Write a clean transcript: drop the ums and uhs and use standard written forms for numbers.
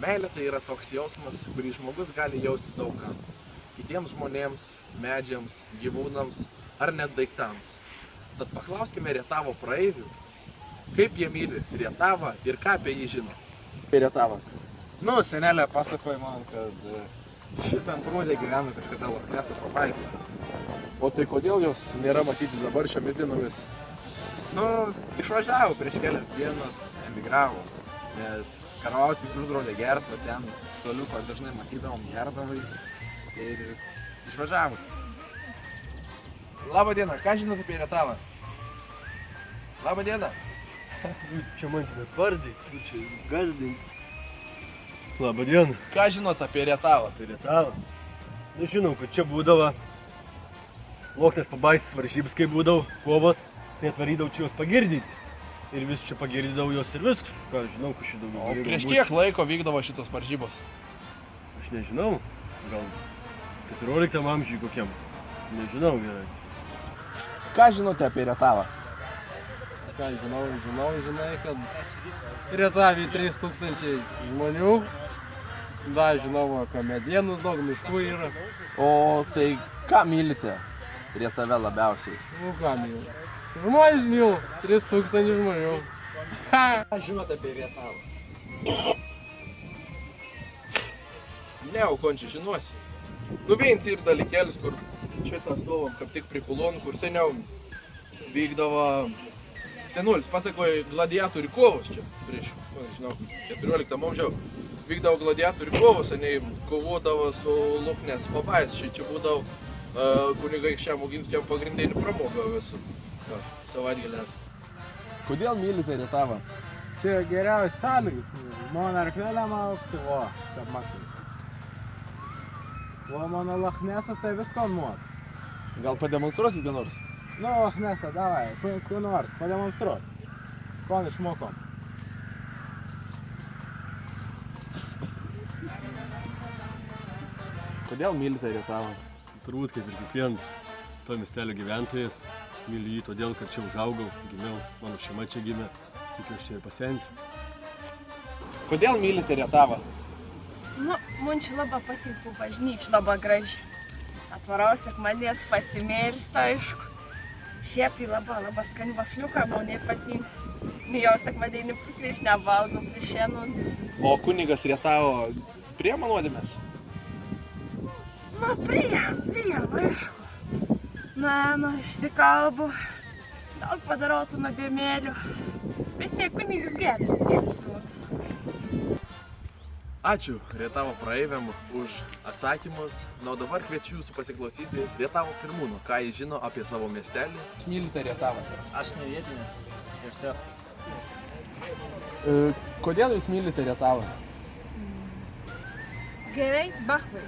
Meilė tai yra toks jausmas, kurį žmogus gali jausti daug kam. Kitiems žmonėms, medžiams, gyvūnams ar net daiktams. Tad paklauskime Rietavo praeivių, kaip jie myli Rietavą ir ką apie jį žino. Apie Rietavą. Nu, senelė pasakoja man, kad šitam prūdė gyvena kažkada Lochneso pabaisa. O tai kodėl jos nėra matyti dabar šiomis dienomis? Nu, išvažiavo prieš kelias dienas, emigravo, nes Karvauskis uždraudė gert, o ten soliuko dažnai matydavom gerdavai ir išvažiavo. Labą dieną, ką žinot apie Rietavą? Labą dieną. Čia man čia nespardai, čia gazdinti. Labą dieną. Ką žinot apie Rietavą? Apie Rietavą. Nu, žinau, kad čia būdavo Lochnes pabaisas varžybas, kai būdavo kovas, tai atvarydavau čia jos pagirdyti. Ir vis čia pagirdydavau jos ir viskas. Ką žinau, kad šitą daugiau. O prieš kiek laiko vykdavo šitos varžybos? Aš nežinau, gal 14 amžiui kokiam. Nežinau gerai. Ką žinote apie Rietavą? Ką žinai, kad Rietavėje 3000 žmonių. Da, žinau, kad medienus daug, miškų yra. O tai ką mylite Rietave labiausiai? Nu, ką myliu? Žmonės myliu, 3000 žmonių. Ką žinot apie Rietavą? Ne, o končiai žinosi. Nu, vienas ir dalykėlis, kur šitą stovom, kaip tik prie kolonų, kur seniau vykdavo senulis, pasakoja gladiatorių kovos čia, prieš, žinau, 14 amžiaus. Vykdavo gladiatorių kovos, seniai kovodavo su Lochnes pabaisa, čia būdavo kunigaikščiam Oginskiam pagrindinį pramogą visų savaitgalės. Kodėl mylite Rietavą? Čia geriausias sąlygis. Mano arkliam aukti, o, kaip matai. O mano Lochnesas tai visko nuot. Gal pademonstruosit ką nors? Nu, Lochnesą, davai, kuo nors, pademonstruot. Ko išmokom. Kodėl mylite Rietavą? Turbūt kaip ir kiekvienas to miestelio gyventojas. Myliu jį todėl, kad čia užaugau, gimiau, mano šeima čia gimė, tikiuosi čia ir pasensiu. Kodėl mylite Rietavą? Nu, man čia labai patinka bažnyčia, labai graži. Atvarau sekmadieniais pasimėlsti, aišku. Šiaip labai skani vafliuką, man nepatinka. Jau sekmadienį pusryčių nevalgau prie šienų. O kunigas Rietavo priima nuodėmes? Nu, priima, aišku. Nu, išsikalbu. Daug padarau tų nuodėmėlių. Bet ne, kunigas geras žmogus. Ačiū Rietavo praeiviam už atsakymus. Na, o dabar kviečiu jūsų pasiklausyti Rietavo pirmūno, ką jis žino apie savo miestelį. Mylite Rietavą? Aš ne vietinis. Tiesiog. Kodėl jūs mylite Rietavą? Gerai, bachvai.